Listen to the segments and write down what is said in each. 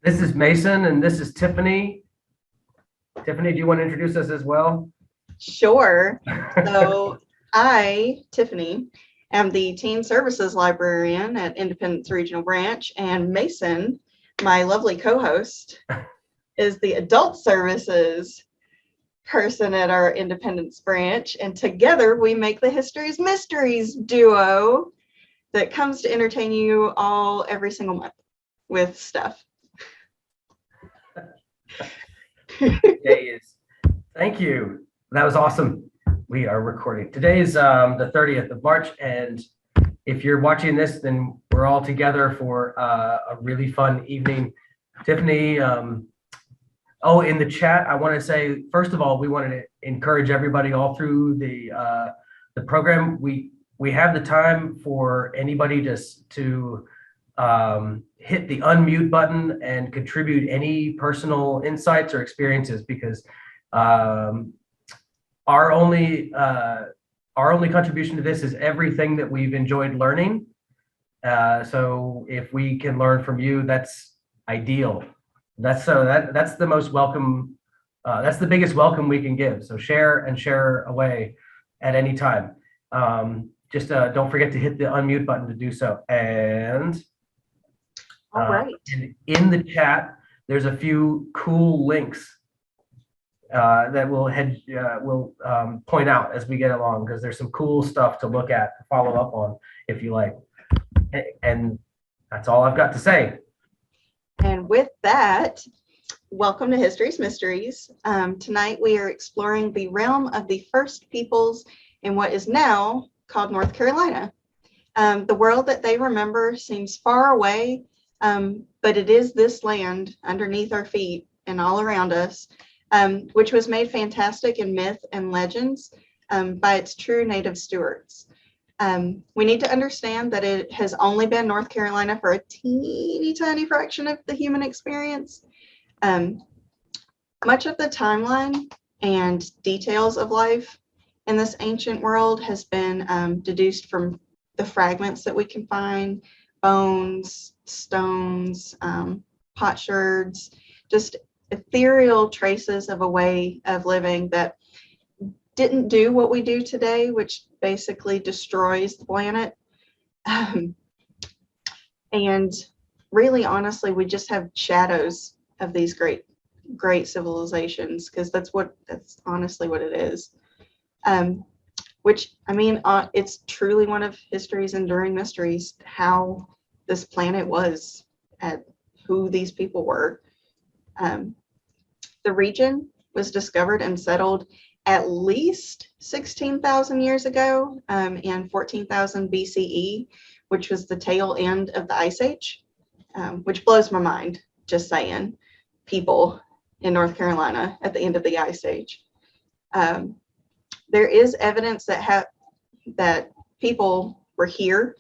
This is Mason, and this is Tiffany. Tiffany, do you want to introduce us as well? Sure. So Tiffany, am the Teen Services Librarian at Independence Regional Branch, and Mason, my lovely co-host, is the Adult Services person at our Independence Branch, and together we make the History's Mysteries duo that comes to entertain you all every single month with stuff. Thank you. That was awesome. We are recording. Today is the 30th of March, and if you're watching this, then we're all together for a really fun evening. Tiffany, in the chat, I want to say, first of all, we wanted to encourage everybody all through the program. We have the time for anybody just to hit the unmute button and contribute any personal insights or experiences, because our only contribution to this is everything that we've enjoyed learning. So if we can learn from you, that's ideal. That's the most welcome. That's the biggest welcome we can give. So share away at any time. Just don't forget to hit the unmute button to do so. And all right. In the chat, there's a few cool links that we'll point out as we get along, because there's some cool stuff to look at, to follow up on if you like. And that's all I've got to say. And with that, welcome to History's Mysteries. Tonight we are exploring the realm of the first peoples in what is now called North Carolina. The world that they remember seems far away, but it is this land underneath our feet and all around us, which was made fantastic in myth and legends by its true native stewards. We need to understand that it has only been North Carolina for a teeny tiny fraction of the human experience. Much of the timeline and details of life in this ancient world has been deduced from the fragments that we can find: bones, stones, potsherds, just ethereal traces of a way of living that didn't do what we do today, which basically destroys the planet. And really, honestly, we just have shadows of these great civilizations, because that's honestly what it is. Which, I mean, it's truly one of history's enduring mysteries, how this planet was, at who these people were. The region was discovered and settled at least 16,000 years ago, in 14,000 BCE, which was the tail end of the Ice Age, which blows my mind, just saying, people in North Carolina at the end of the Ice Age. There is evidence that people were here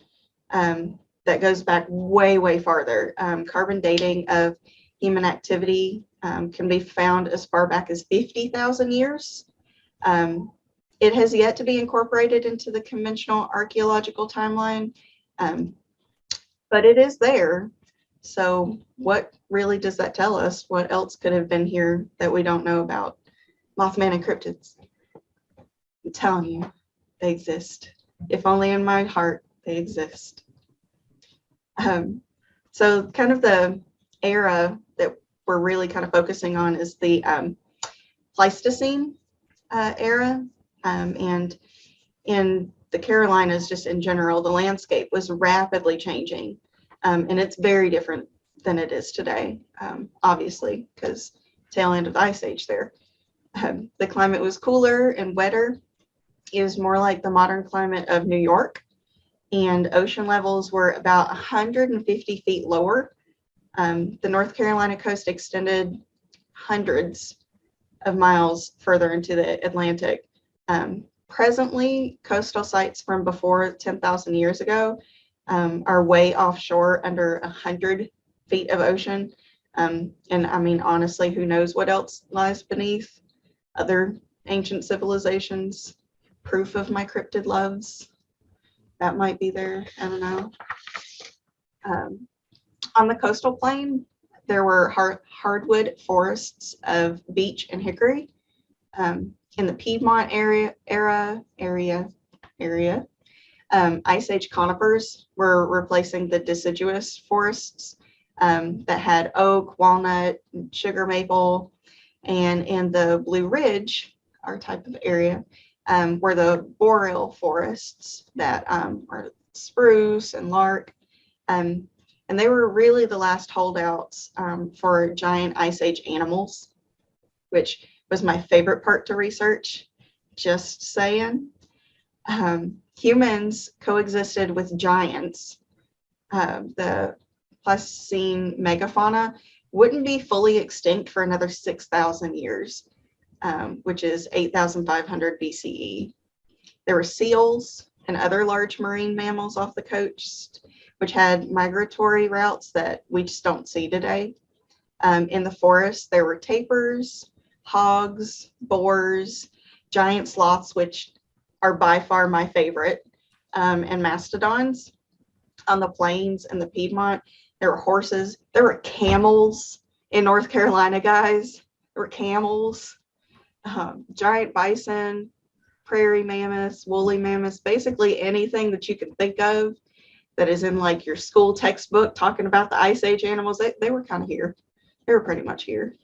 that goes back way farther. Carbon dating of human activity can be found as far back as 50,000 years. It has yet to be incorporated into the conventional archaeological timeline, but it is there. So what really does that tell us? What else could have been here that we don't know about? Mothman and cryptids. I'm telling you, they exist. If only in my heart they exist. So kind of the era that we're really kind of focusing on is the Pleistocene era, and in the Carolinas, just in general, the landscape was rapidly changing, and it's very different than it is today, obviously, because tail end of the Ice Age there. The climate was cooler and wetter. It was more like the modern climate of New York, and ocean levels were about 150 feet lower. The North Carolina coast extended hundreds of miles further into the Atlantic. Presently, coastal sites from before 10,000 years ago are way offshore, under 100 feet of ocean. And I mean, honestly, who knows what else lies beneath other ancient civilizations? Proof of my cryptid loves. That might be there, I don't know. On the coastal plain, there were hardwood forests of beech and hickory. In the Piedmont area, Ice Age conifers were replacing the deciduous forests that had oak, walnut, sugar maple, and in the Blue Ridge, our type of area, were the boreal forests that are spruce and larch. And they were really the last holdouts for giant Ice Age animals, which was my favorite part to research, just saying. Humans coexisted with giants. The Pleistocene megafauna wouldn't be fully extinct for another 6,000 years, which is 8,500 BCE. There were seals and other large marine mammals off the coast, which had migratory routes that we just don't see today. In the forest, there were tapirs, hogs, boars, giant sloths, which are by far my favorite, and mastodons. On the plains and the Piedmont, there were horses. There were camels in North Carolina, guys. There were camels, giant bison, prairie mammoths, woolly mammoths, basically anything that you can think of that is in like your school textbook talking about the Ice Age animals. They were kind of here. They were pretty much here.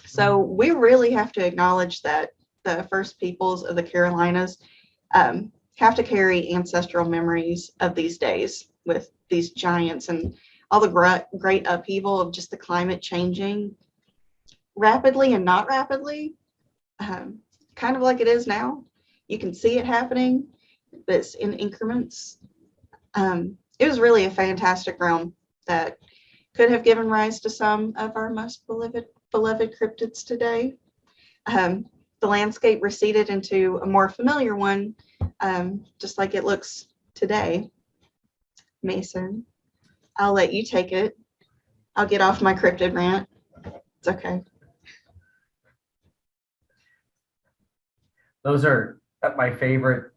So we really have to acknowledge that the first peoples of the Carolinas have to carry ancestral memories of these days with these giants and all the great upheaval of just the climate changing rapidly and not rapidly, kind of like it is now. You can see it happening, but it's in increments. It was really a fantastic realm that could have given rise to some of our most beloved cryptids today. The landscape receded into a more familiar one, just like it looks today. Mason, I'll let you take it. I'll get off my cryptid rant. It's okay. Those are my favorite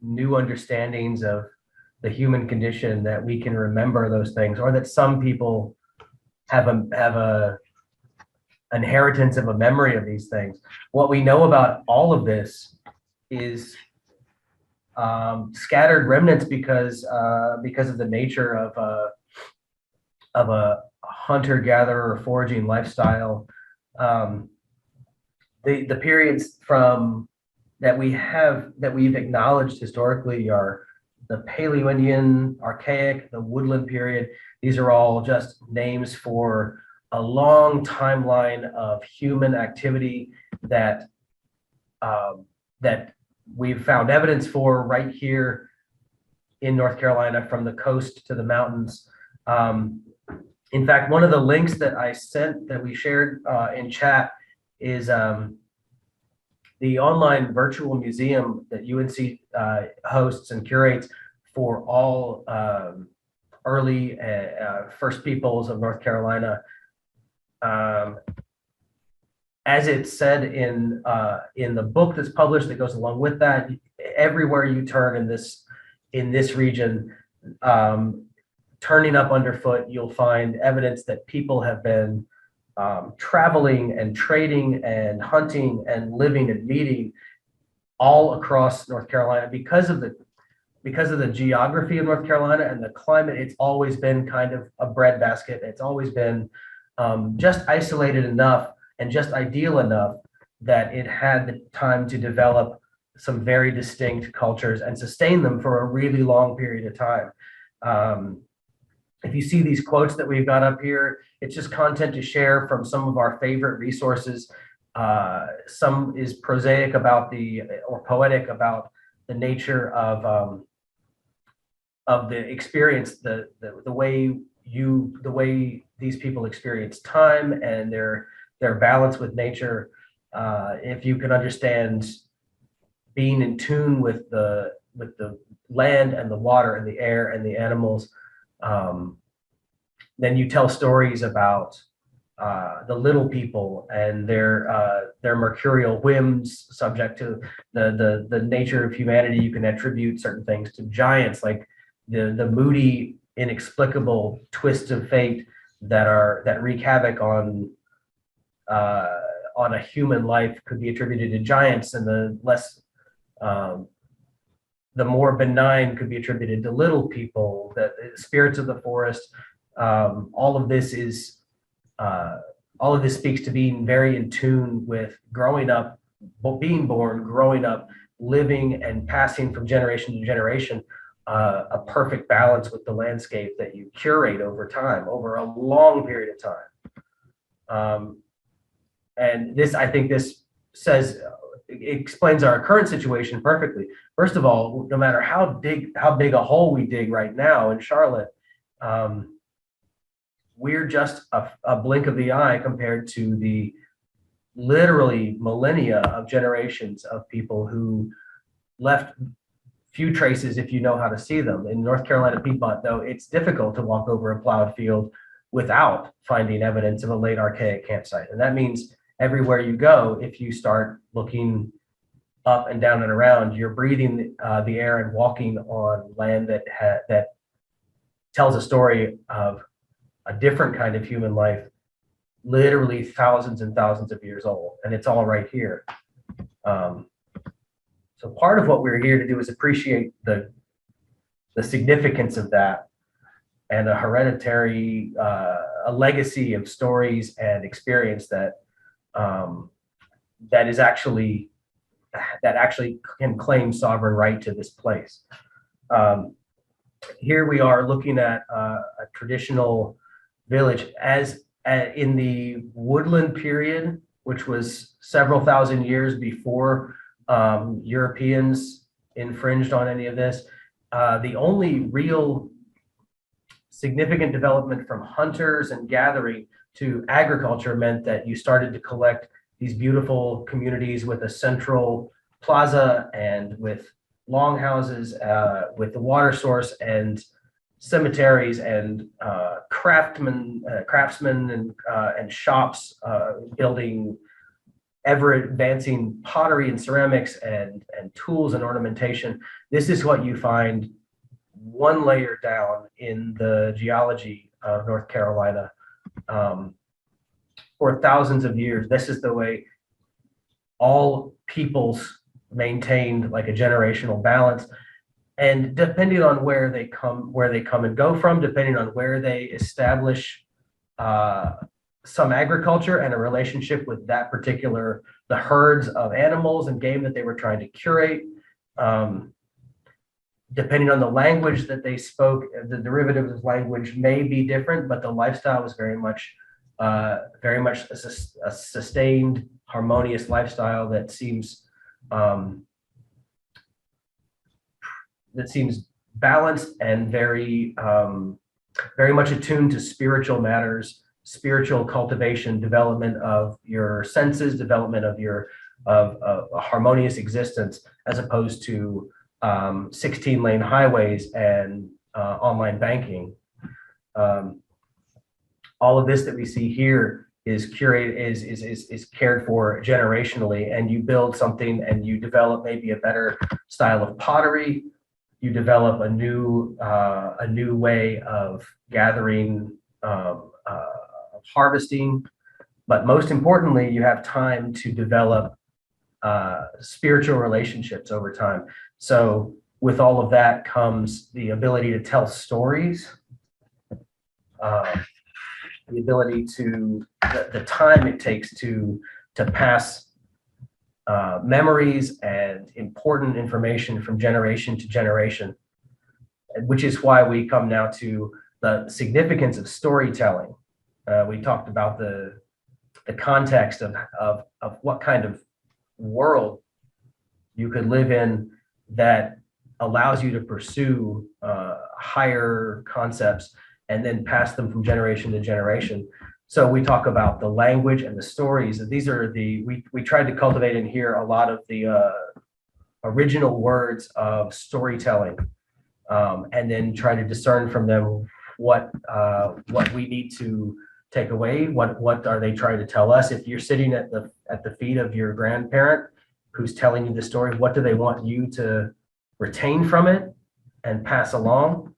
new understandings of the human condition, that we can remember those things, or that some people have a inheritance of a memory of these things. What we know about all of this is scattered remnants because of the nature of a hunter-gatherer foraging lifestyle. The periods from that we've acknowledged historically are the Paleo-Indian, Archaic, the Woodland period. These are all just names for a long timeline of human activity that we've found evidence for right here in North Carolina, from the coast to the mountains. In fact, one of the links that I sent, that we shared in chat, is the online virtual museum that UNC hosts and curates for all early First Peoples of North Carolina. As it said in the book that's published that goes along with that, everywhere you turn in this region, turning up underfoot, you'll find evidence that people have been traveling and trading and hunting and living and meeting all across North Carolina because of the geography of North Carolina and the climate. It's always been kind of a breadbasket. It's always been just isolated enough and just ideal enough that it had the time to develop some very distinct cultures and sustain them for a really long period of time. If you see these quotes that we've got up here, it's just content to share from some of our favorite resources. Some is prosaic or poetic about the nature of the experience, the way these people experience time and their balance with nature. If you can understand being in tune with the land and the water and the air and the animals, then you tell stories about the little people and their mercurial whims, subject to the nature of humanity. You can attribute certain things to giants, like the moody inexplicable twists of fate that wreak havoc on a human life could be attributed to giants, and the more benign could be attributed to little people, the spirits of the forest. All of this speaks to being very in tune with growing up, being born, growing up, living and passing from generation to generation, a perfect balance with the landscape that you curate over time, over a long period of time. And this, I think this says, it explains our current situation perfectly. First of all, no matter how big a hole we dig right now in Charlotte, we're just a blink of the eye compared to the literally millennia of generations of people who left few traces if you know how to see them. In North Carolina Piedmont, though, it's difficult to walk over a plowed field without finding evidence of a late archaic campsite. And that means everywhere you go, if you start looking up and down and around, you're breathing the air and walking on land that tells a story of a different kind of human life, literally thousands and thousands of years old, and it's all right here. So part of what we're here to do is appreciate the significance of that, and a hereditary, a legacy of stories and experience that actually can claim sovereign right to this place. Here we are looking at a traditional village in the woodland period, which was several thousand years before Europeans infringed on any of this. The only real significant development from hunters and gathering to agriculture meant that you started to collect these beautiful communities with a central plaza and with longhouses, with the water source and cemeteries and craftsmen and shops building ever advancing pottery and ceramics and tools and ornamentation. This is what you find one layer down in the geology of North Carolina. For thousands of years, this is the way all peoples maintained like a generational balance. And depending on where they come and go from, depending on where they establish some agriculture and a relationship with the herds of animals and game that they were trying to curate, depending on the language that they spoke, the derivatives of language may be different, but the lifestyle was very much a sustained, harmonious lifestyle that seems balanced and very much attuned to spiritual matters, spiritual cultivation, development of your senses, development of a harmonious existence, as opposed to 16-lane highways and online banking. All of this that we see here is curated, is cared for generationally, and you build something and you develop maybe a better style of pottery. You develop a new way of gathering, harvesting, but most importantly, you have time to develop spiritual relationships over time. So with all of that comes the ability to tell stories, the ability to, the time it takes to pass memories and important information from generation to generation, which is why we come now to the significance of storytelling. We talked about the context of what kind of world you could live in that allows you to pursue higher concepts and then pass them from generation to generation. So we talk about the language and the stories. These are we tried to cultivate in here a lot of the original words of storytelling, and then try to discern from them what we need to take away. What are they trying to tell us? If you're sitting at the feet of your grandparent who's telling you the story, what do they want you to retain from it and pass along?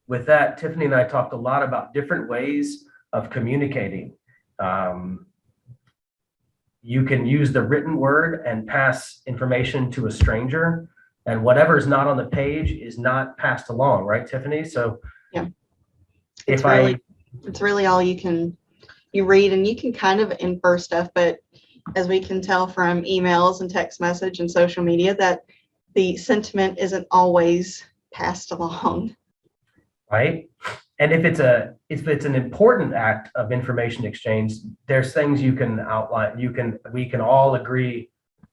With that, Tiffany and I talked a lot about different ways of communicating. You can use the written word and pass information to a stranger, and whatever's not on the page is not passed along, right, Tiffany? So Yeah. if It's really all you read, and you can kind of infer stuff, but as we can tell from emails and text message and social media, that the sentiment isn't always passed along. right? And if it's an important act of information exchange, there's things you can outline. We can all agree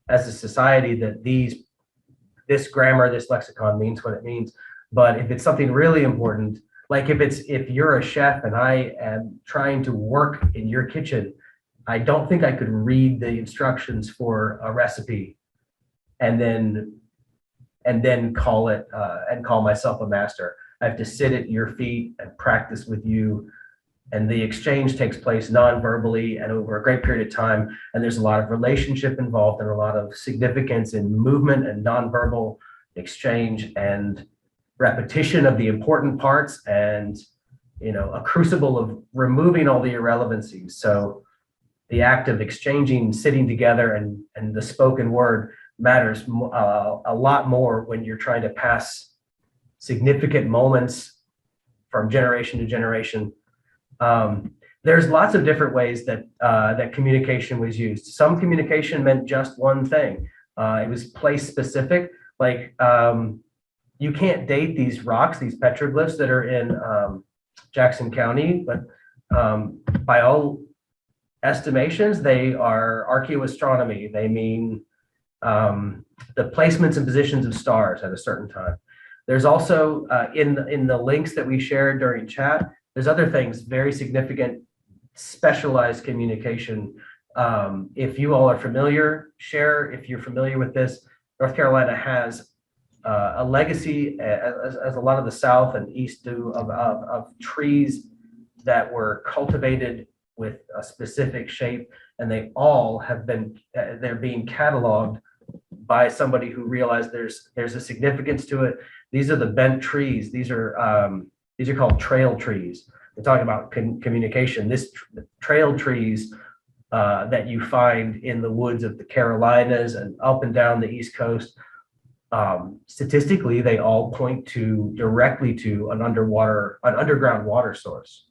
as a society that this grammar, this lexicon means what it means. But if it's something really important, like if you're a chef and I am trying to work in your kitchen, I don't think I could read the instructions for a recipe and then call it and call myself a master. I have to sit at your feet and practice with you. And the exchange takes place non-verbally and over a great period of time. And there's a lot of relationship involved and a lot of significance in movement and non-verbal exchange and repetition of the important parts, and a crucible of removing all the irrelevancies. So the act of exchanging, sitting together, and the spoken word matters a lot more when you're trying to pass significant moments from generation to generation. There's lots of different ways that communication was used. Some communication meant just one thing. It was place specific. Like you can't date these rocks, these petroglyphs that are in Jackson County, but by all estimations, they are archaeoastronomy. They mean the placements and positions of stars at a certain time. There's also in the links that we shared during chat, there's other things, very significant specialized communication. If you all are familiar, share if you're familiar with this. North Carolina has a legacy, as a lot of the South and East do, of trees that were cultivated with a specific shape, and they all have been, they're being cataloged by somebody who realized there's a significance to it. These are the bent trees. These are called trail trees. We're talking about communication. Trail trees that you find in the woods of the Carolinas and up and down the East Coast. Statistically, they all point directly to an underground water source.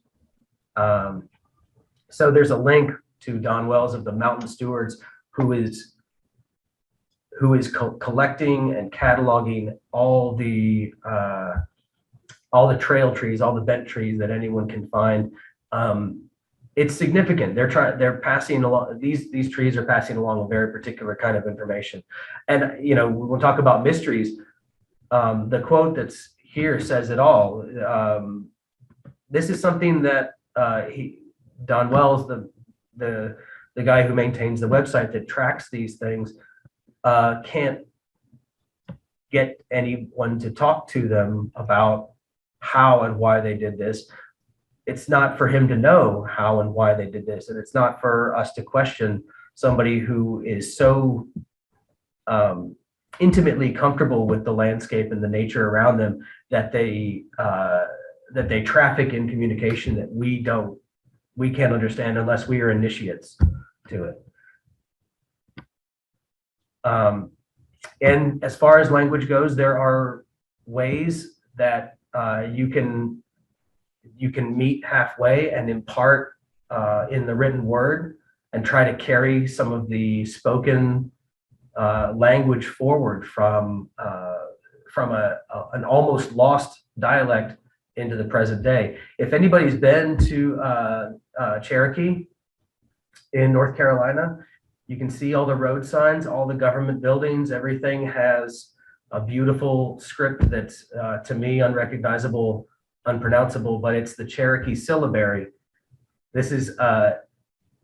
So there's a link to Don Wells of the Mountain Stewards, who is collecting and cataloging all the trail trees, all the bent trees that anyone can find. It's significant. They're passing along, these trees are passing along a very particular kind of information. And we'll talk about mysteries. The quote that's here says it all. This is something that Don Wells, the guy who maintains the website that tracks these things, can't get anyone to talk to them about how and why they did this. It's not for him to know how and why they did this, and it's not for us to question somebody who is so intimately comfortable with the landscape and the nature around them that they traffic in communication that we can't understand unless we are initiates to it. And as far as language goes, there are ways that you can meet halfway and impart in the written word and try to carry some of the spoken language forward from an almost lost dialect into the present day. If anybody's been to Cherokee in North Carolina, you can see all the road signs, all the government buildings, everything has a beautiful script that's to me unrecognizable, unpronounceable, but it's the Cherokee syllabary. This is a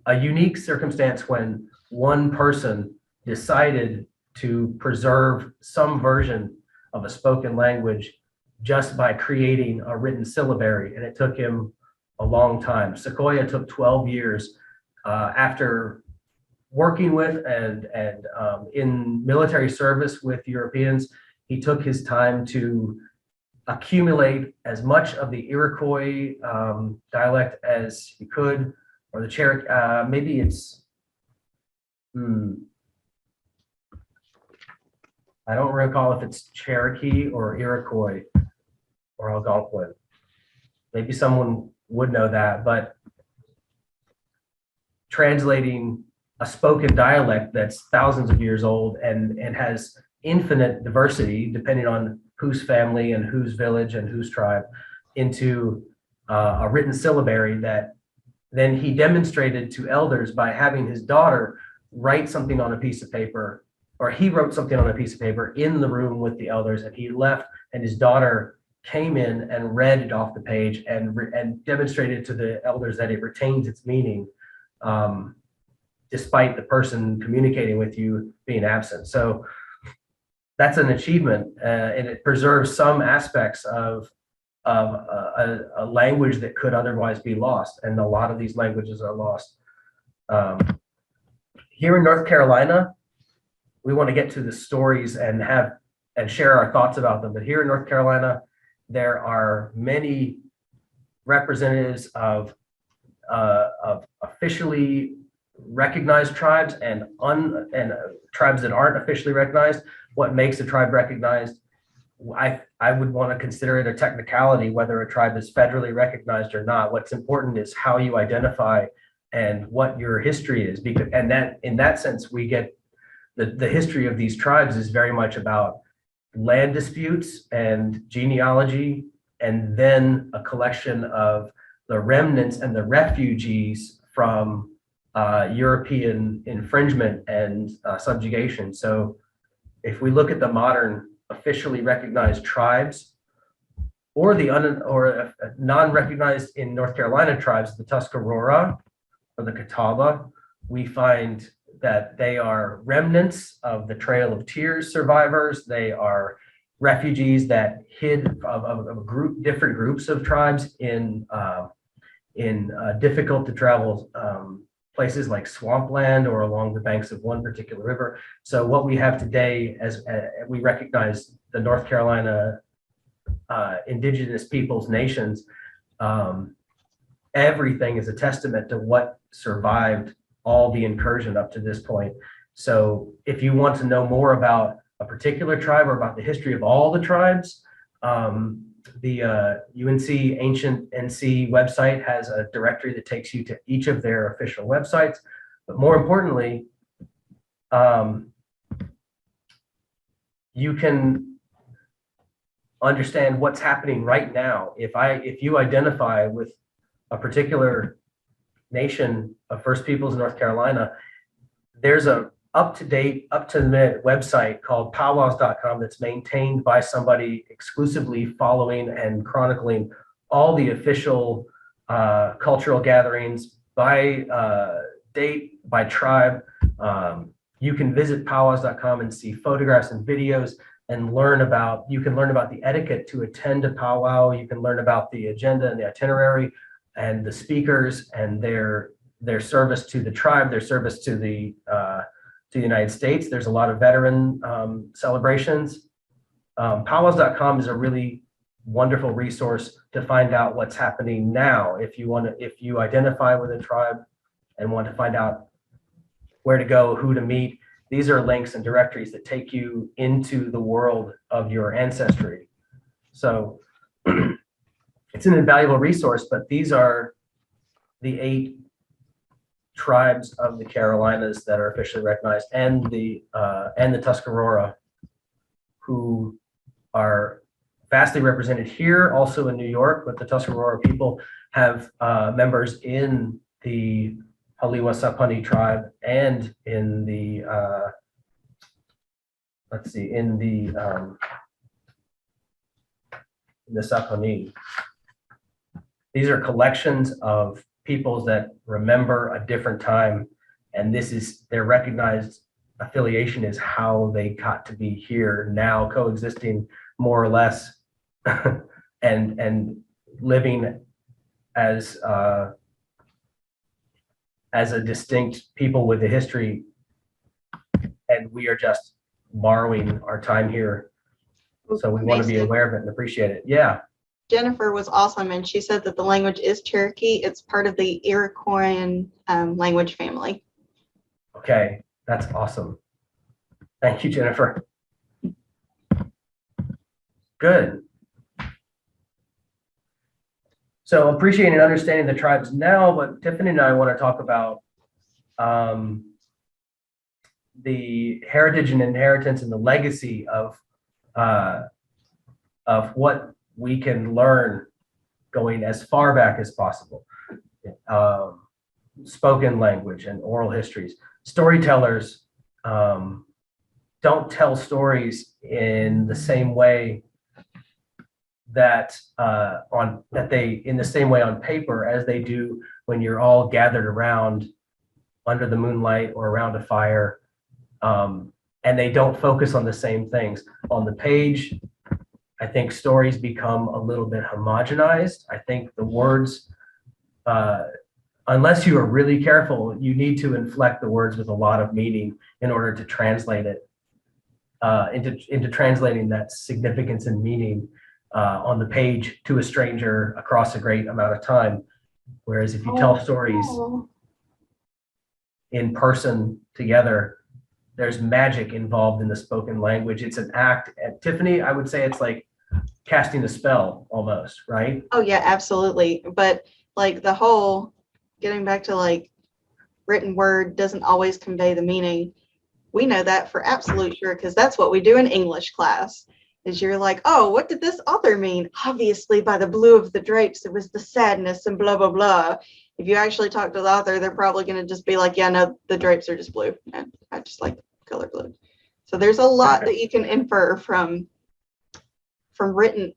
unique circumstance when one person decided to preserve some version of a spoken language just by creating a written syllabary, and it took him a long time. Sequoia took 12 years after working with and in military service with Europeans. He took his time to accumulate as much of the Iroquois dialect as you could, or the Cherokee. Maybe it's. I don't recall if it's Cherokee or Iroquois or Algonquin. Maybe someone would know that, but translating a spoken dialect that's thousands of years old and has infinite diversity depending on whose family and whose village and whose tribe into a written syllabary that then he demonstrated to elders by having his daughter write something on a piece of paper, or he wrote something on a piece of paper in the room with the elders, and he left, and his daughter came in and read it off the page and demonstrated to the elders that it retains its meaning, despite the person communicating with you being absent. So that's an achievement, and it preserves some aspects of a language that could otherwise be lost, and a lot of these languages are lost. Here in North Carolina, we want to get to the stories and share our thoughts about them. But here in North Carolina, there are many representatives of officially recognized tribes and tribes that aren't officially recognized. What makes a tribe recognized? I would want to consider it a technicality whether a tribe is federally recognized or not. What's important is how you identify and what your history is, because that in that sense we get the history of these tribes is very much about land disputes and genealogy, and then a collection of the remnants and the refugees from European infringement and subjugation. So if we look at the modern officially recognized tribes, or the non-recognized in North Carolina tribes, the Tuscarora or the Catawba, we find that they are remnants of the Trail of Tears survivors. They are refugees that hid of different groups of tribes in difficult to travel places like swampland or along the banks of one particular river. So what we have today, as we recognize the North Carolina indigenous peoples nations, everything is a testament to what survived all the incursion up to this point. So if you want to know more about a particular tribe or about the history of all the tribes, the UNC Ancient NC website has a directory that takes you to each of their official websites. But more importantly, you can understand what's happening right now. If you identify with a particular nation of First Peoples in North Carolina, there's a up-to-date, up-to-the-minute website called powwows.com that's maintained by somebody exclusively following and chronicling all the official cultural gatherings by date, by tribe. You can visit powwows.com and see photographs and videos and you can learn about the etiquette to attend a powwow. You can learn about the agenda and the itinerary and the speakers and their service to the tribe, their service to the United States. There's a lot of veteran celebrations. Powwows.com is a really wonderful resource to find out what's happening now. If you identify with a tribe and want to find out where to go, who to meet, these are links and directories that take you into the world of your ancestry. So it's an invaluable resource, but these are the 8 tribes of the Carolinas that are officially recognized, and the Tuscarora, who are vastly represented here, also in New York. But the Tuscarora people have members in the Haliwa Sapani tribe and in the Sapani. These are collections of peoples that remember a different time, and this is their recognized affiliation is how they got to be here now, coexisting more or less and living as a distinct people with a history, and we are just borrowing our time here. So we want to be Mason. aware of it and appreciate it. Yeah. Jennifer was awesome, and she said that the language is Cherokee. It's part of the Iroquois language family. Okay. That's awesome. Thank you, Jennifer. Good. So appreciating and understanding the tribes now, but Tiffany and I want to talk about the heritage and inheritance and the legacy of what we can learn going as far back as possible. Spoken language and oral histories. Storytellers don't tell stories in the same way in the same way on paper as they do when you're all gathered around under the moonlight or around a fire, and they don't focus on the same things on the page. I think stories become a little bit homogenized. I think the words, unless you are really careful, you need to inflect the words with a lot of meaning in order to translate it into translating that significance and meaning on the page to a stranger across a great amount of time. Whereas if you tell stories in person together, there's magic involved in the spoken language. It's an act. And Tiffany, I would say it's like casting a spell almost, right? Oh yeah, absolutely. But like the whole getting back to like written word doesn't always convey the meaning. We know that for absolute sure, because that's what we do in English class. Is you're like, oh, what did this author mean? Obviously, by the blue of the drapes, it was the sadness and blah, blah, blah. If you actually talk to the author, they're probably going to just be like, yeah, no, the drapes are just blue. And I just like color blue. So there's a lot that you can infer from written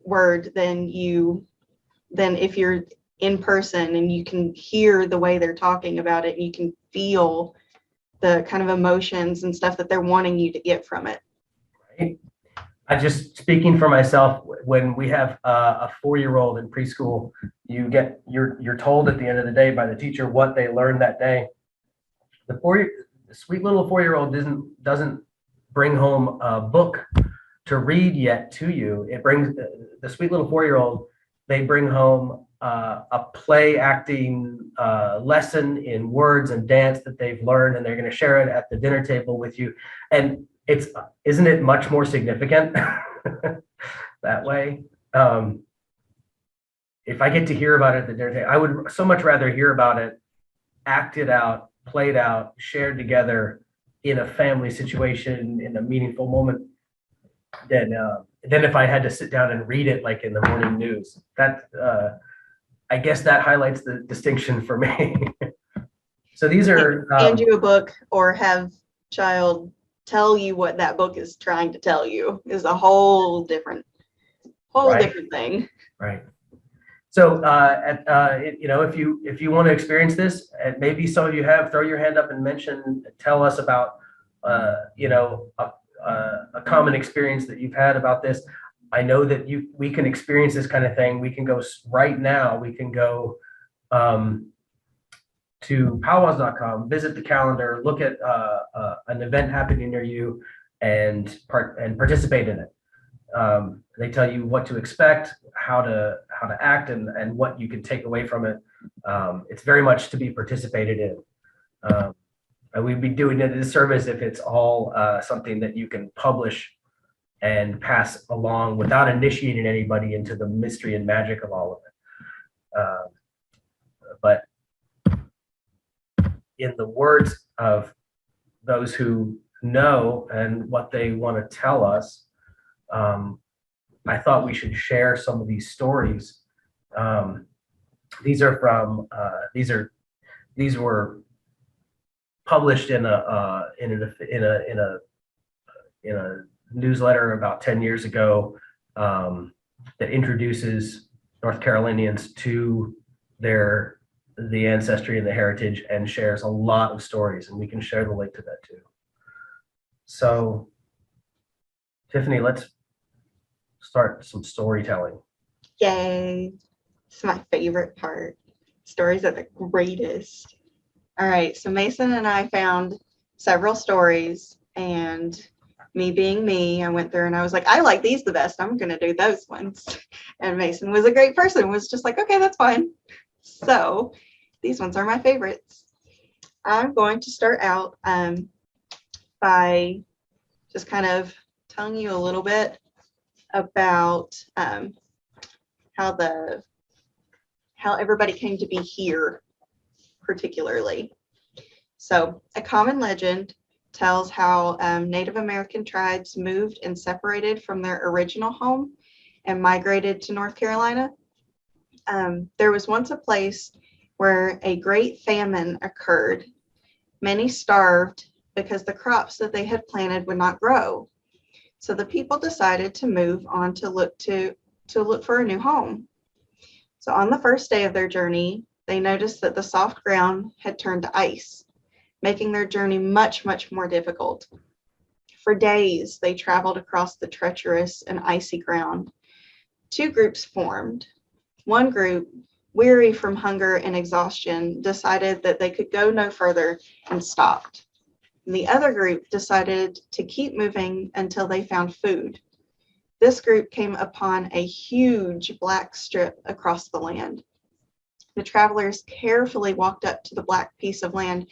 word than if you're in person and you can hear the way they're talking about it and you can feel the kind of emotions and stuff that they're wanting you to get from it. Right. I just speaking for myself, when we have a 4-year-old in preschool, you're told at the end of the day by the teacher what they learned that day. The sweet little 4-year-old doesn't bring home a book to read yet to you. It brings the sweet little 4-year-old. They bring home a play acting lesson in words and dance that they've learned, and they're going to share it at the dinner table with you. And isn't it much more significant that way? If I get to hear about it at the dinner table, I would so much rather hear about it acted out, played out, shared together in a family situation in a meaningful moment than if I had to sit down and read it like in the morning news. That I guess that highlights the distinction for me. So these are hand you a book or have child tell you what that book is trying to tell you is a whole different thing. Right. So if you want to experience this, and maybe some of you have, throw your hand up and tell us about a common experience that you've had about this. I know that we can experience this kind of thing. We can go right now. We can go to powwows.com, visit the calendar, look at an event happening near you, and participate in it. They tell you what to expect, how to act, and what you can take away from it. It's very much to be participated in. And we'd be doing it a disservice if it's all something that you can publish and pass along without initiating anybody into the mystery and magic of all of it. But in the words of those who know and what they want to tell us, I thought we should share some of these stories. These were published in a newsletter about 10 years ago that introduces North Carolinians to the ancestry and the heritage, and shares a lot of stories, and we can share the link to that too. So, Tiffany, let's start some storytelling. Yay. It's my favorite part. Stories are the greatest. All right, so Mason and I found several stories, and me being me, I went through and I was like, I like these the best. I'm going to do those ones. And Mason was a great person, was just like, okay, that's fine. So these ones are my favorites. I'm going to start out by just kind of telling you a little bit about how everybody came to be here particularly. So a common legend tells how Native American tribes moved and separated from their original home and migrated to North Carolina. There was once a place where a great famine occurred. Many starved because the crops that they had planted would not grow. So the people decided to move on to look for a new home. So on the first day of their journey, they noticed that the soft ground had turned to ice, making their journey much, much more difficult. For days, they traveled across the treacherous and icy ground. Two groups formed. One group, weary from hunger and exhaustion, decided that they could go no further and stopped. And the other group decided to keep moving until they found food. This group came upon a huge black strip across the land. The travelers carefully walked up to the black piece of land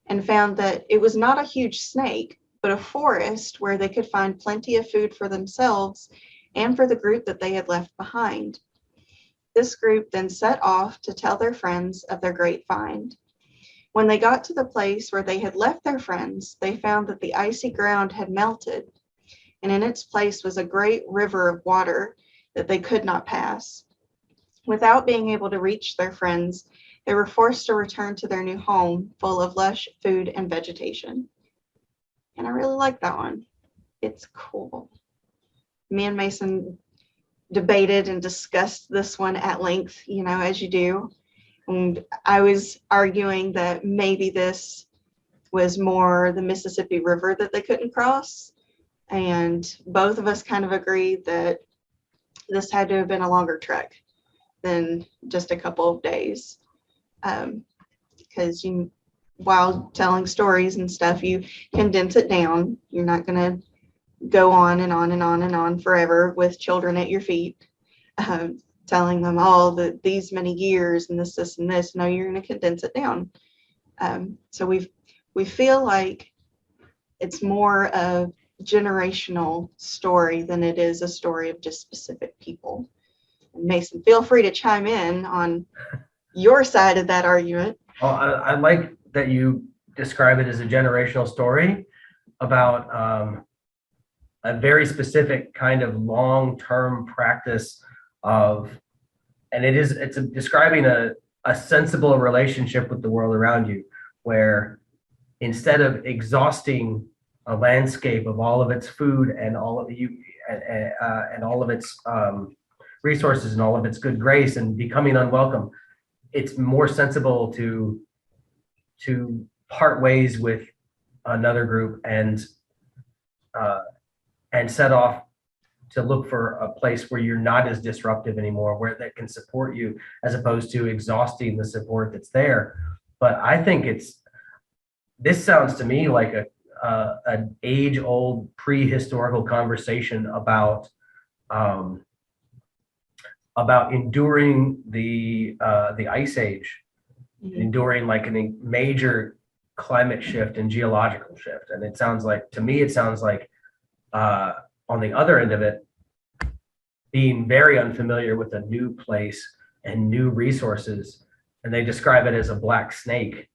and found that it was not a huge snake, but a forest where they could find plenty of food for themselves and for the group that they had left behind. This group then set off to tell their friends of their great find. When they got to the place where they had left their friends, they found that the icy ground had melted, and in its place was a great river of water that they could not pass. Without being able to reach their friends, they were forced to return to their new home full of lush food and vegetation. And I really like that one. It's cool. Me and Mason debated and discussed this one at length, as you do. And I was arguing that maybe this was more the Mississippi River that they couldn't cross. And both of us kind of agreed that this had to have been a longer trek than just a couple of days. Because while telling stories and stuff, you condense it down. You're not going to go on and on and on and on forever with children at your feet, telling them all these many years and this and this. No, you're going to condense it down. So we feel like it's more a generational story than it is a story of just specific people. And Mason, feel free to chime in on your side of that argument. Oh, I like that you describe it as a generational story about a very specific kind of long-term practice of, and it's describing a sensible relationship with the world around you, where instead of exhausting a landscape of all of its food and all of its resources and all of its good grace and becoming unwelcome, it's more sensible to part ways with another group and set off to look for a place where you're not as disruptive anymore, where that can support you, as opposed to exhausting the support that's there. But I think this sounds to me like an age-old prehistorical conversation about enduring the ice age, enduring like a major climate shift and geological shift. And it sounds like on the other end of it, being very unfamiliar with a new place and new resources. And they describe it as a black snake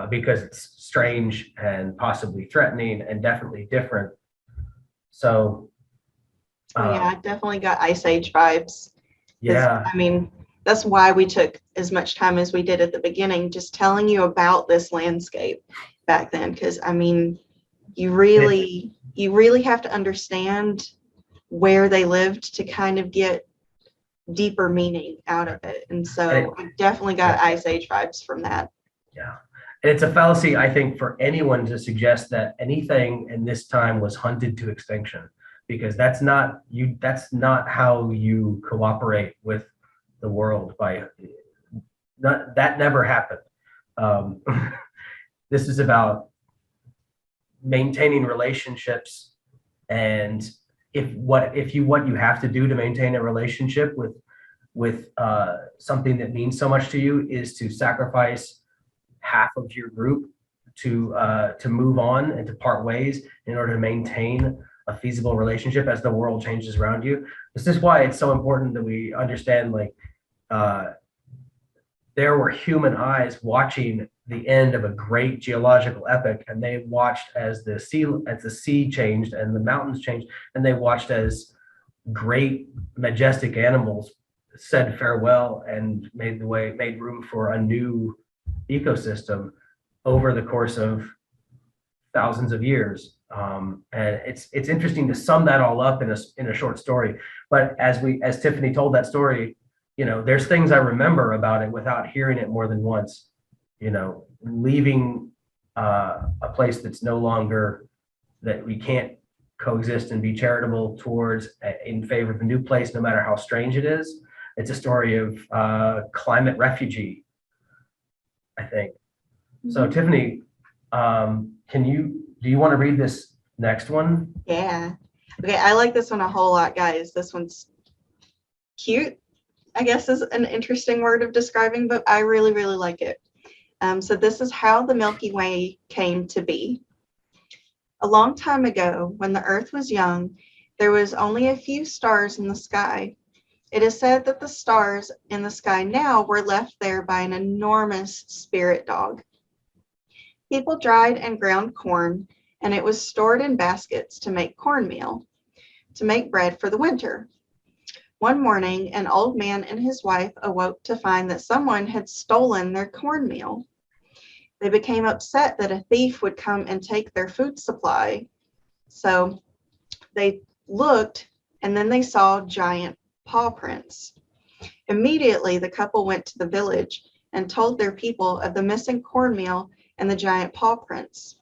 because it's strange and possibly threatening and definitely different. So yeah, I definitely got Ice Age vibes. Yeah. I mean, that's why we took as much time as we did at the beginning, just telling you about this landscape back then. Because I mean, you really have to understand where they lived to kind of get deeper meaning out of it. And so I definitely got Ice Age vibes from that. Yeah. And it's a fallacy, I think, for anyone to suggest that anything in this time was hunted to extinction, because that's not how you cooperate with the world. That never happened. This is about maintaining relationships And if what you have to do to maintain a relationship with something that means so much to you is to sacrifice half of your group to move on and to part ways in order to maintain a feasible relationship as the world changes around you. This is why it's so important that we understand, like, there were human eyes watching the end of a great geological epoch, and they watched as the sea changed and the mountains changed, and they watched as great majestic animals said farewell and made room for a new ecosystem over the course of thousands of years. And it's interesting to sum that all up in a short story. But as Tiffany told that story, there's things I remember about it without hearing it more than once. Leaving a place that's no longer, that we can't coexist and be charitable towards, in favor of a new place, no matter how strange it is. It's a story of climate refugee, I think. So Tiffany, do you want to read this next one? Yeah. Okay, I like this one a whole lot, guys. This one's cute, I guess is an interesting word of describing, but I really, really like it. So this is how the Milky Way came to be. A long time ago, when the Earth was young, there was only a few stars in the sky. It is said that the stars in the sky now were left there by an enormous spirit dog. People dried and ground corn, and it was stored in baskets to make cornmeal, to make bread for the winter. One morning, an old man and his wife awoke to find that someone had stolen their cornmeal. They became upset that a thief would come and take their food supply. So they looked, and then they saw giant paw prints. Immediately, the couple went to the village and told their people of the missing cornmeal and the giant paw prints.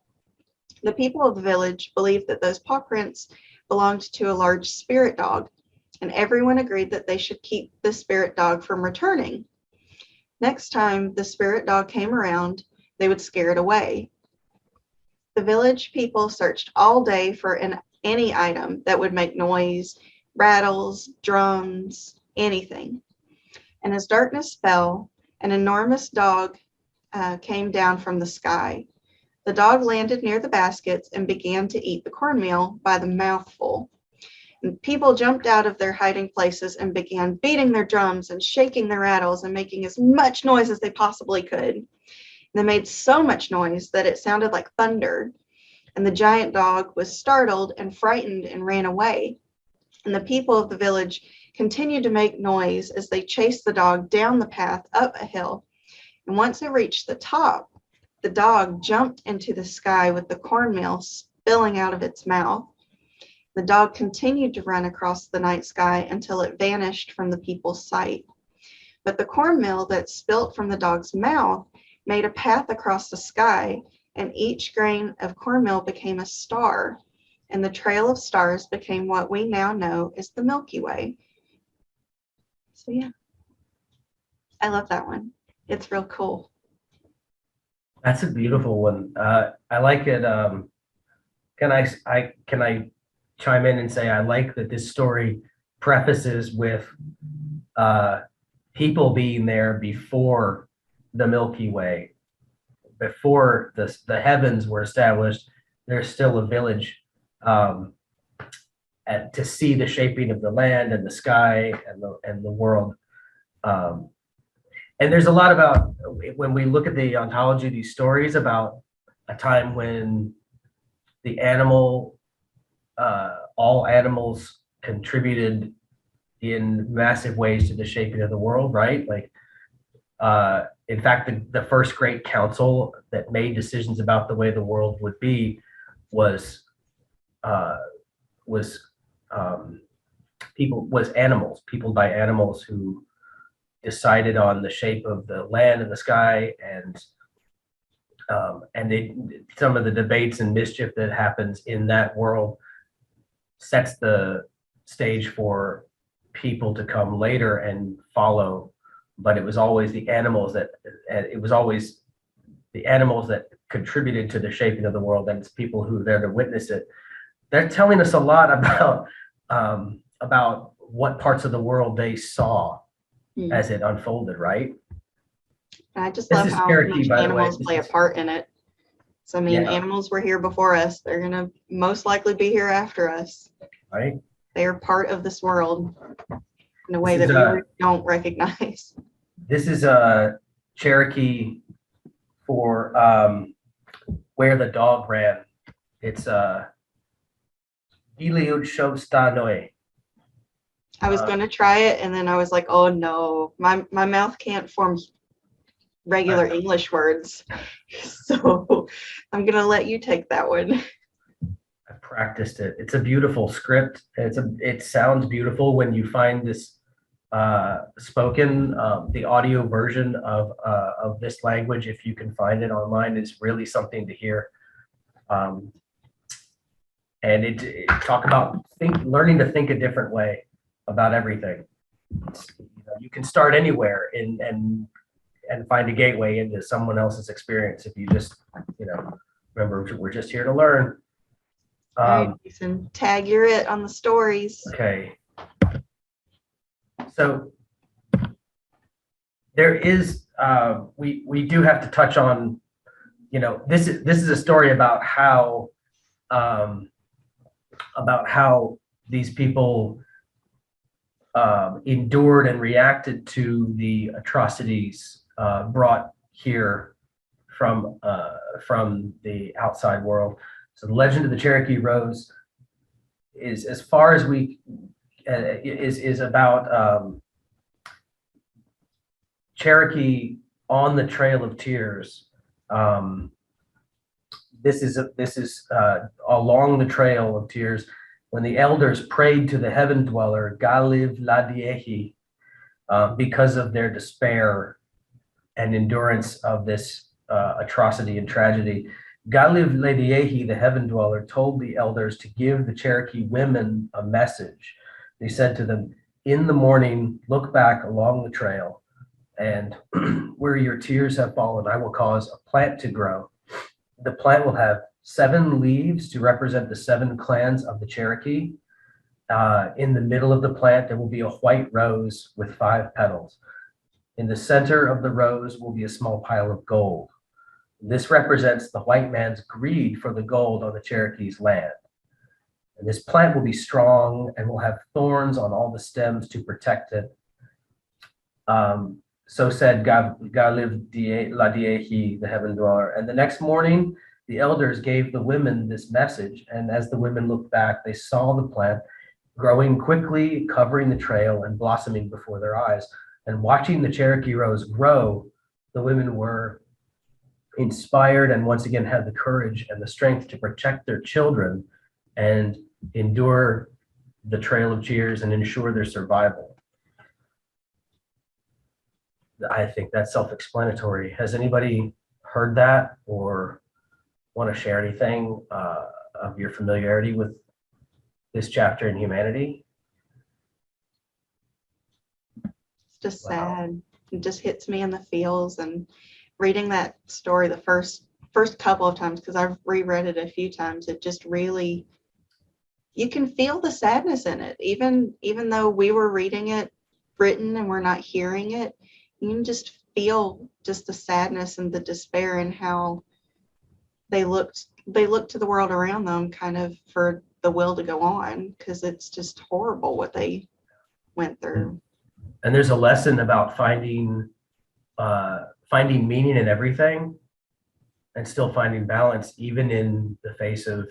The people of the village believed that those paw prints belonged to a large spirit dog, and everyone agreed that they should keep the spirit dog from returning. Next time the spirit dog came around, they would scare it away. The village people searched all day for any item that would make noise, rattles, drums, anything. And as darkness fell, an enormous dog came down from the sky. The dog landed near the baskets and began to eat the cornmeal by the mouthful. And people jumped out of their hiding places and began beating their drums and shaking their rattles and making as much noise as they possibly could. They made so much noise that it sounded like thunder, and the giant dog was startled and frightened and ran away. And the people of the village continued to make noise as they chased the dog down the path up a hill. And once it reached the top, the dog jumped into the sky with the cornmeal spilling out of its mouth. The dog continued to run across the night sky until it vanished from the people's sight. But the cornmeal that spilt from the dog's mouth made a path across the sky, and each grain of cornmeal became a star, and the trail of stars became what we now know as the Milky Way. So yeah, I love that one. It's real cool. That's a beautiful one. I like it. Can I chime in and say I like that this story prefaces with people being there before the Milky Way, before the heavens were established. There's still a village to see the shaping of the land and the sky and the world. And there's a lot about, when we look at the ontology of these stories, about a time when all animals contributed in massive ways to the shaping of the world, right? Like, in fact, the first great council that made decisions about the way the world would be was animals, people by animals who decided on the shape of the land and the sky, and some of the debates and mischief that happens in that world sets the stage for people to come later and follow. But it was always the animals that contributed to the shaping of the world, and it's people who were there to witness it they're telling us a lot about what parts of the world they saw Mm. as it unfolded, right? And I just This love is how Cherokee, much by the way. animals play a part in it. So, I mean, Yeah, animals were here before us. They're going to most likely be here after us. right. They are part of this world in a way This is that we a don't recognize. this is a Cherokee for where the dog ran. It's Iliud Shobstanoi. I was going to try it, and then I was like, oh no, my mouth can't form regular English words. So I'm going to let you take that one. I practiced it. It's a beautiful script. It sounds beautiful when you find this spoken. The audio version of this language, if you can find it online, is really something to hear. And it talk about learning to think a different way about everything. You can start anywhere and find a gateway into someone else's experience if you just remember we're just here to learn. All right, Jason, tag your it on the stories. Okay. So there is we do have to touch on, this is a story about how these people endured and reacted to the atrocities brought here from the outside world. So the legend of the Cherokee Rose is, as far as we is about Cherokee on the Trail of Tears. This is along the Trail of Tears when the elders prayed to the heaven dweller Galiv Ladiehi because of their despair and endurance of this atrocity and tragedy. Galiv Ladiehi, the heaven dweller, told the elders to give the Cherokee women a message. They said to them, "In the morning, look back along the trail, and where your tears have fallen, I will cause a plant to grow. The plant will have 7 leaves to represent the 7 clans of the Cherokee. In the middle of the plant, there will be a white rose with 5 petals. In the center of the rose will be a small pile of gold. This represents the white man's greed for the gold on the Cherokee's land. And this plant will be strong and will have thorns on all the stems to protect it." So said Galiv Ladiehi, the heaven dweller. And the next morning, the elders gave the women this message. And as the women looked back, they saw the plant growing quickly, covering the trail and blossoming before their eyes. And watching the Cherokee Rose grow, the women were inspired and once again had the courage and the strength to protect their children and endure the Trail of Tears and ensure their survival. I think that's self-explanatory. Has anybody heard that or want to share anything of your familiarity with this chapter in humanity? It's just Wow. sad. It just hits me in the feels. And reading that story the first couple of times, because I've reread it a few times, it just really, you can feel the sadness in it. Even though we were reading it written and we're not hearing it, you can just feel just the sadness and the despair and how they looked to the world around them kind of for the will to go on, because it's just horrible what they went through. And there's a lesson about finding meaning in everything and still finding balance, even in the face of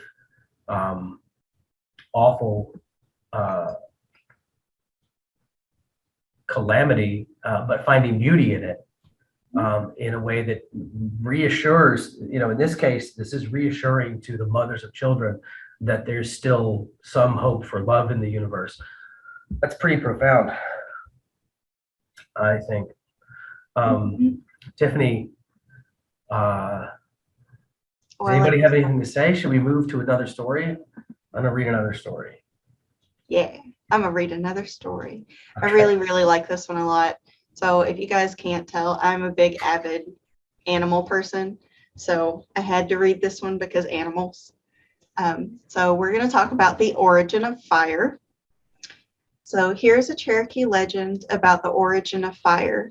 awful calamity, but finding beauty in it in a way that reassures, in this case, this is reassuring to the mothers of children that there's still some hope for love in the universe. That's pretty profound, I think. Tiffany, does anybody have anything to say? Should we move to another story? I'm going to read another story. Yeah, I'm going to read another story. Okay. I really, really like this one a lot. So if you guys can't tell, I'm a big avid animal person. So I had to read this one because animals. So we're going to talk about the origin of fire. So here's a Cherokee legend about the origin of fire.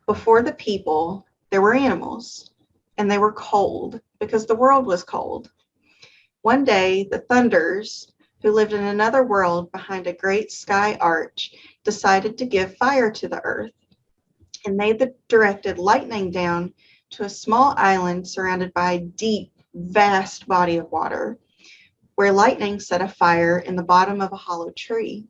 Before the people, there were animals, and they were cold because the world was cold. One day, the Thunders, who lived in another world behind a great sky arch, decided to give fire to the earth, and they directed lightning down to a small island surrounded by a deep, vast body of water, where lightning set a fire in the bottom of a hollow tree.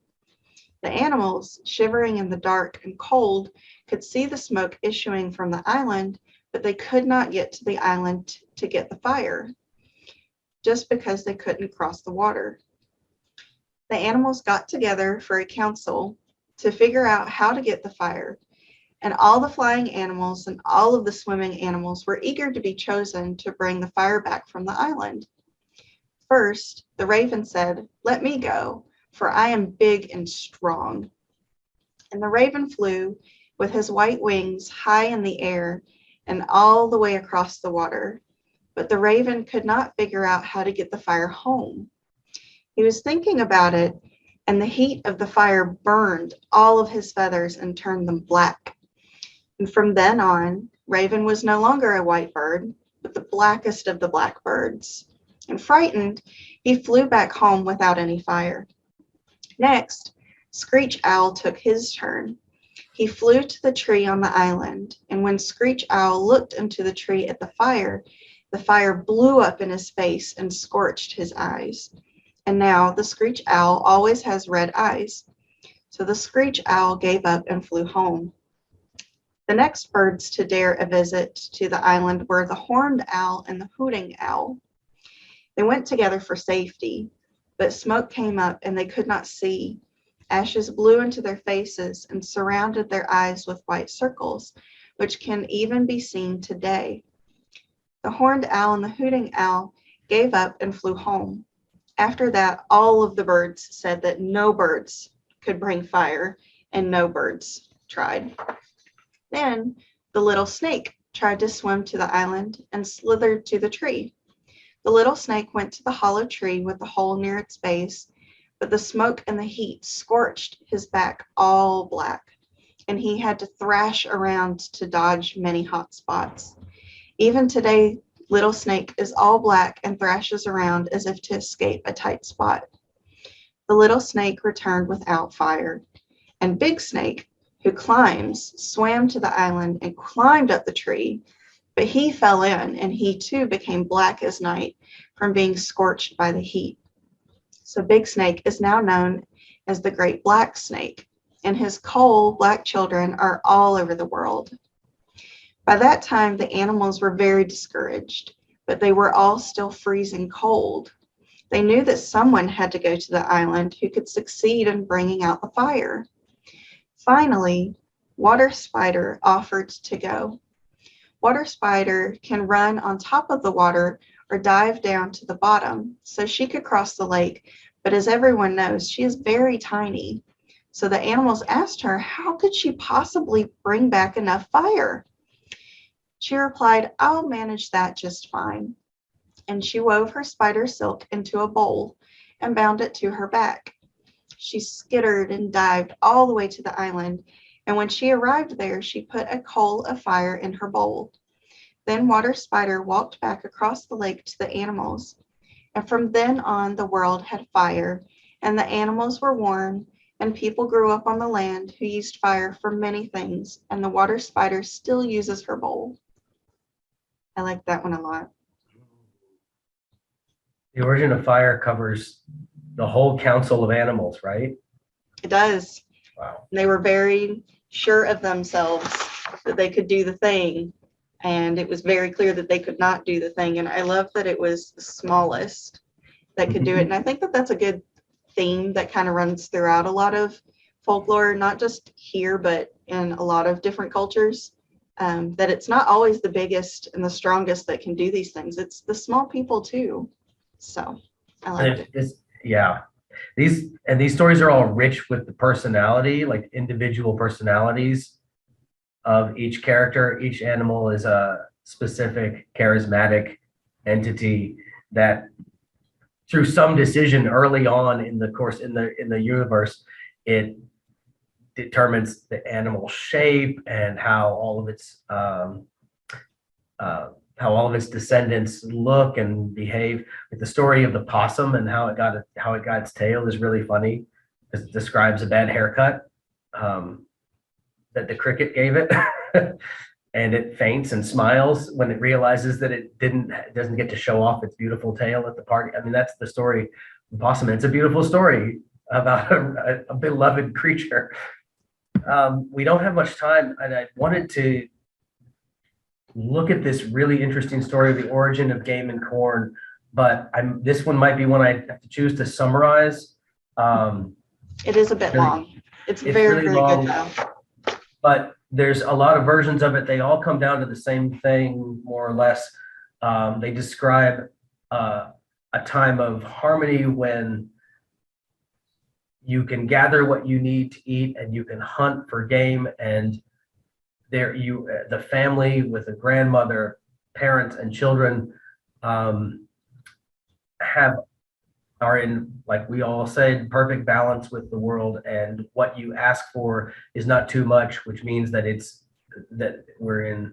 The animals, shivering in the dark and cold, could see the smoke issuing from the island, but they could not get to the island to get the fire, just because they couldn't cross the water. The animals got together for a council to figure out how to get the fire, and all the flying animals and all of the swimming animals were eager to be chosen to bring the fire back from the island. First, the raven said, "Let me go, for I am big and strong." And the raven flew with his white wings high in the air and all the way across the water. But the raven could not figure out how to get the fire home. He was thinking about it, and the heat of the fire burned all of his feathers and turned them black. And from then on, Raven was no longer a white bird, but the blackest of the blackbirds. And frightened, he flew back home without any fire. Next, Screech Owl took his turn. He flew to the tree on the island, and when Screech Owl looked into the tree at the fire blew up in his face and scorched his eyes. And now the Screech Owl always has red eyes. So the Screech Owl gave up and flew home. The next birds to dare a visit to the island were the horned owl and the hooting owl. They went together for safety, but smoke came up and they could not see. Ashes blew into their faces and surrounded their eyes with white circles, which can even be seen today. The horned owl and the hooting owl gave up and flew home. After that, all of the birds said that no birds could bring fire, and no birds tried. Then the little snake tried to swim to the island and slithered to the tree. The little snake went to the hollow tree with the hole near its base, but the smoke and the heat scorched his back all black, and he had to thrash around to dodge many hot spots. Even today, Little Snake is all black and thrashes around as if to escape a tight spot. The little snake returned without fire, and Big Snake, who climbs, swam to the island and climbed up the tree, but he fell in and he too became black as night from being scorched by the heat. So Big Snake is now known as the Great Black Snake, and his coal black children are all over the world. By that time, the animals were very discouraged, but they were all still freezing cold. They knew that someone had to go to the island who could succeed in bringing out the fire. Finally, Water Spider offered to go. Water Spider can run on top of the water or dive down to the bottom, so she could cross the lake, but as everyone knows, she is very tiny. So the animals asked her, how could she possibly bring back enough fire? She replied, "I'll manage that just fine." And she wove her spider silk into a bowl and bound it to her back. She skittered and dived all the way to the island, and when she arrived there, she put a coal of fire in her bowl. Then Water Spider walked back across the lake to the animals, and from then on the world had fire, and the animals were warm, and people grew up on the land who used fire for many things, and the Water Spider still uses her bowl. I like that one a lot. The origin of fire covers the whole council of animals, right? It does. Wow. They were very sure of themselves that they could do the thing, and it was very clear that they could not do the thing. And I love that it was the smallest that could do it. And I think that that's a good theme that kind of runs throughout a lot of folklore, not just here, but in a lot of different cultures, that it's not always the biggest and the strongest that can do these things. It's the small people too. So I like it. Yeah. These stories are all rich with the personality, like individual personalities of each character. Each animal is a specific charismatic entity that through some decision early on in the course in the universe, it determines the animal shape and how all of its descendants look and behave. Like the story of the possum and how it got its tail is really funny, because it describes a bad haircut that the cricket gave it. And it faints and smiles when it realizes that it doesn't get to show off its beautiful tail at the party. I mean, that's the story of the possum. It's a beautiful story about a beloved creature. We don't have much time, and I wanted to look at this really interesting story of the origin of game and corn, but this one might be one I have to choose to summarize. It is a bit long. It's very, really very long, good though. But there's a lot of versions of it. They all come down to the same thing, more or less. They describe a time of harmony when you can gather what you need to eat and you can hunt for game, and the family with a grandmother, parents, and children are in, like we all said, perfect balance with the world, and what you ask for is not too much, which means that we're in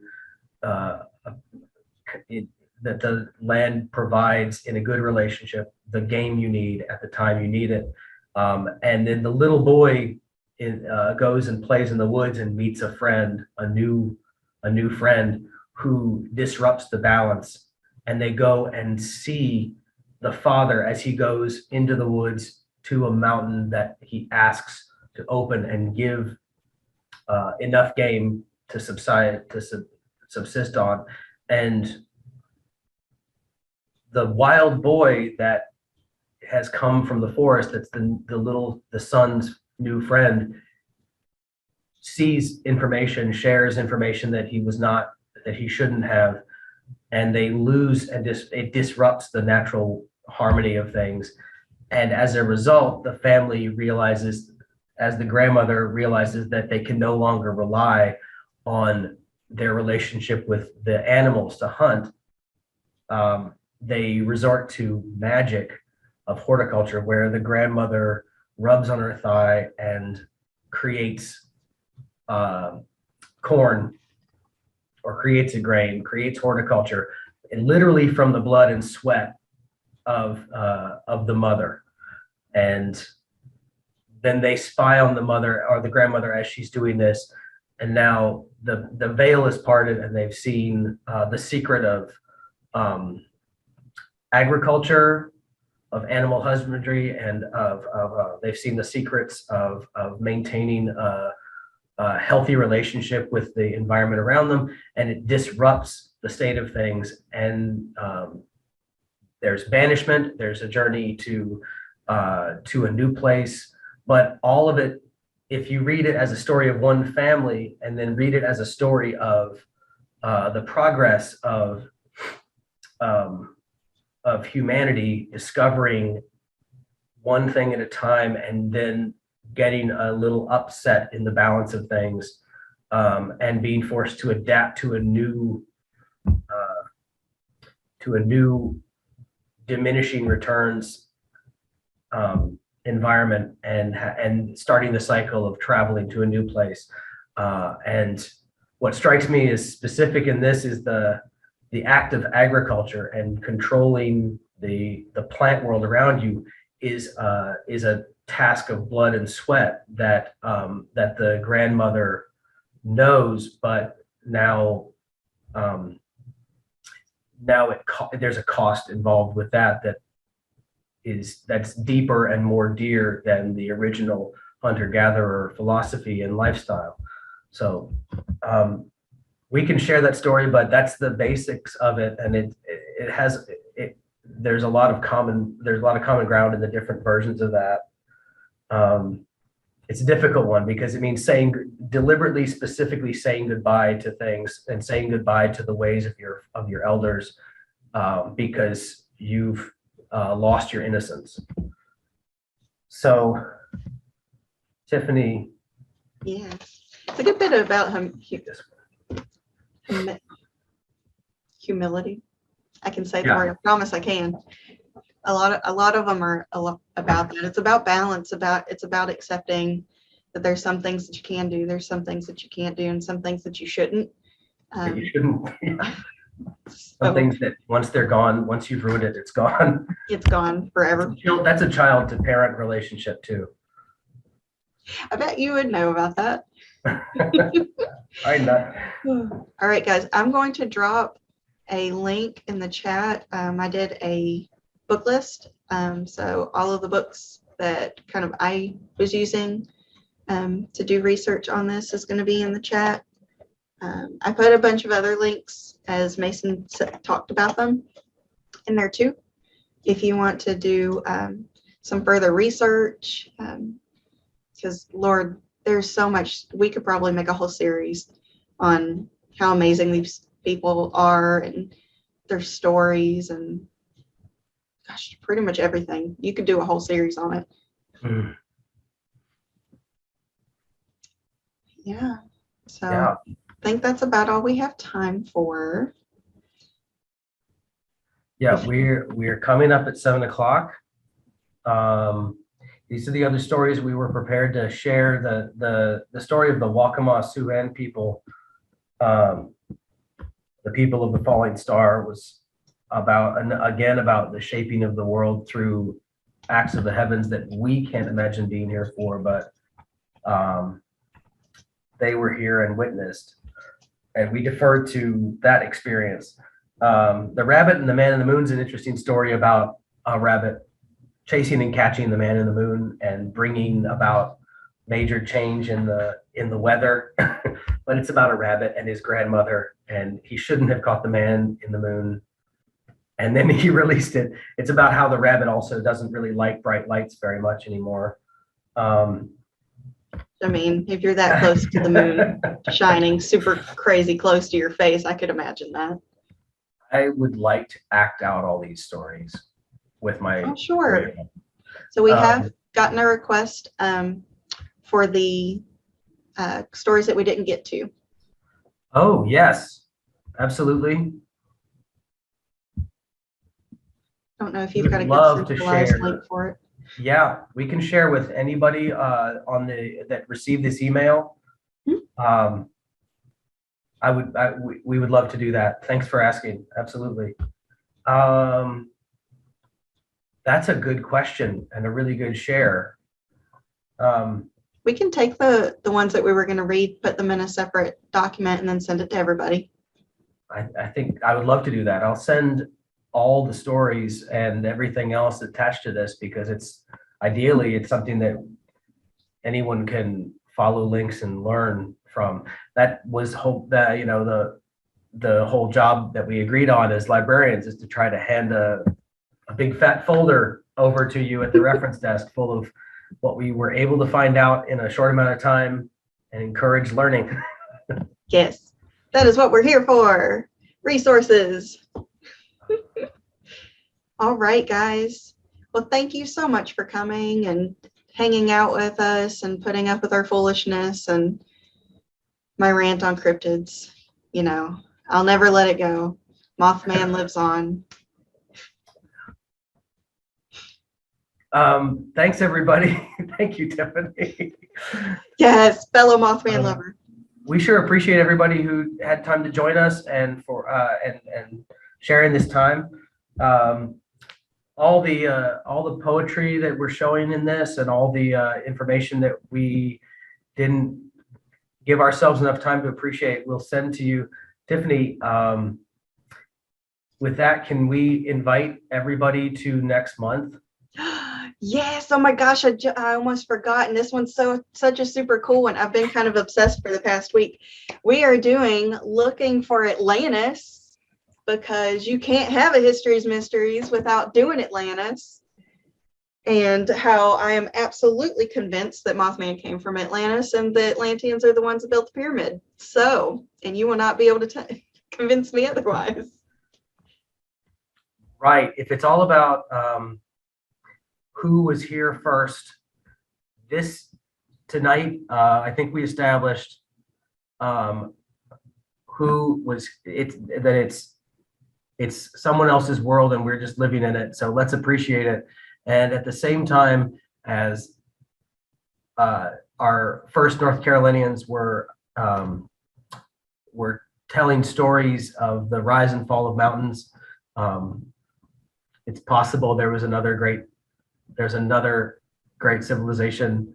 that the land provides in a good relationship the game you need at the time you need it. And then the little boy goes and plays in the woods and meets a friend, a new friend who disrupts the balance, and they go and see the father as he goes into the woods to a mountain that he asks to open and give enough game to subsist on. And the wild boy that has come from the forest, that's the son's new friend, sees information, shares information that he shouldn't have, and they lose, and it disrupts the natural harmony of things. And as a result, the family realizes, as the grandmother realizes, that they can no longer rely on their relationship with the animals to hunt. They resort to magic of horticulture, where the grandmother rubs on her thigh and creates corn, or creates a grain, creates horticulture, and literally from the blood and sweat of the mother. And then they spy on the mother or the grandmother as she's doing this. And now the veil is parted, and they've seen the secret of agriculture, of animal husbandry, and they've seen the secrets of maintaining a healthy relationship with the environment around them, and it disrupts the state of things. And there's banishment, there's a journey to a new place, but all of it, if you read it as a story of one family and then read it as a story of the progress of humanity discovering one thing at a time, and then getting a little upset in the balance of things, and being forced to adapt to a new diminishing returns environment, and starting the cycle of traveling to a new place. And what strikes me as specific in this is the act of agriculture and controlling the plant world around you is a task of blood and sweat that the grandmother knows, but now there's a cost involved with that's deeper and more dear than the original hunter-gatherer philosophy and lifestyle. So we can share that story, but that's the basics of it, and there's a lot of common ground in the different versions of that. It's a difficult one because it means deliberately, specifically saying goodbye to things, and saying goodbye to the ways of your elders, because you've lost your innocence. So, Tiffany. Yeah, it's a good bit about humility. I can say the word. I promise I can. a lot of them are about that. It's about balance. It's about accepting that there's some things that you can do, there's some things that you can't do, and some things that you shouldn't. That you shouldn't. Some So things that once they're gone, once you've ruined it, it's gone. it's gone forever. That's a child to parent relationship too. I bet you would know about that. I'm not. All right, guys, I'm going to drop a link in the chat. I did a book list. So all of the books that kind of I was using to do research on this is going to be in the chat. I put a bunch of other links as Mason talked about them in there too. If you want to do some further research, because Lord, there's so much, we could probably make a whole series on how amazing these people are and their stories and gosh, pretty much everything. You could do a whole series on it. Mm. Yeah. So Yeah. I think that's about all we have time for. Yeah, we're coming up at 7 o'clock. These are the other stories we were prepared to share. The story of the Waccamaw Siouan people, the people of the falling star, was about, and again, about the shaping of the world through acts of the heavens that we can't imagine being here for, but they were here and witnessed, and we deferred to that experience. The rabbit and the man in the moon is an interesting story about a rabbit chasing and catching the man in the moon and bringing about major change in the weather. But it's about a rabbit and his grandmother, and he shouldn't have caught the man in the moon. And then he released it. It's about how the rabbit also doesn't really like bright lights very much anymore. I mean, if you're that close to the moon shining super crazy close to your face, I could imagine that. I would like to act out all these stories with my. Oh, sure. So we have gotten a request for the stories that we didn't get to. Oh, yes, absolutely. Don't know if We you've got would a love good to centralized share. link for it. Yeah, we can share with anybody that received this email. We would love to do that. Thanks for asking. Absolutely. That's a good question and a really good share. We can take the ones that we were going to read, put them in a separate document, and then send it to everybody. I think I would love to do that. I'll send all the stories and everything else attached to this, because it's something that anyone can follow links and learn from. That was the whole job that we agreed on as librarians, is to try to hand a big fat folder over to you at the reference desk full of what we were able to find out in a short amount of time and encourage learning. Yes, that is what we're here for. Resources. All right, guys. Well, thank you so much for coming and hanging out with us and putting up with our foolishness and my rant on cryptids. You know, I'll never let it go. Mothman lives on. Thanks, everybody. Thank you, Tiffany. Yes, fellow Mothman lover. We sure appreciate everybody who had time to join us and for and sharing this time. All the poetry that we're showing in this, and all the information that we didn't give ourselves enough time to appreciate, we'll send to you. Tiffany, with that, can we invite everybody to next month? Yes. Oh my gosh, I almost forgot. And this one's such a super cool one. I've been kind of obsessed for the past week. We are doing Looking for Atlantis, because you can't have a History's Mysteries without doing Atlantis. And how I am absolutely convinced that Mothman came from Atlantis and the Atlanteans are the ones that built the pyramid. So, and you will not be able to convince me otherwise. Right. If it's all about who was here first, this tonight, I think we established who was it's it's someone else's world and we're just living in it. So let's appreciate it. And at the same time as our first North Carolinians were telling stories of the rise and fall of mountains, it's possible there's another great civilization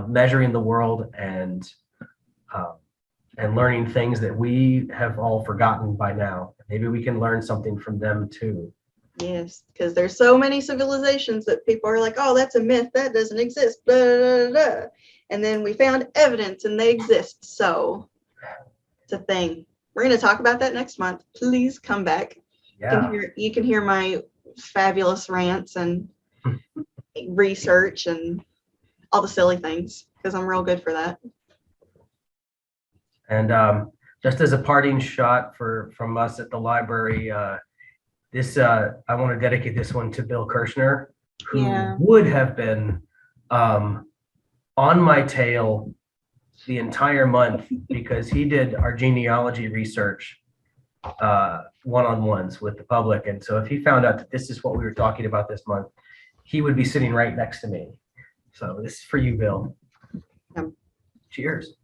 measuring the world and learning things that we have all forgotten by now. Maybe we can learn something from them too. Yes, because there's so many civilizations that people are like, oh, that's a myth, that doesn't exist, blah, blah, blah. And then we found evidence and they exist. So it's a thing. We're going to talk about that next month. Please come back. Yeah. You can hear my fabulous rants and research and all the silly things, because I'm real good for that. And just as a parting shot from us at the library, I want to dedicate this one to Bill Kirshner, who would have been on my tail the entire month because he did our genealogy research one-on-ones with the public. And so if he found out that this is what we were talking about this month, he would be sitting right next to me. So this is for you, Bill. Yep. Cheers.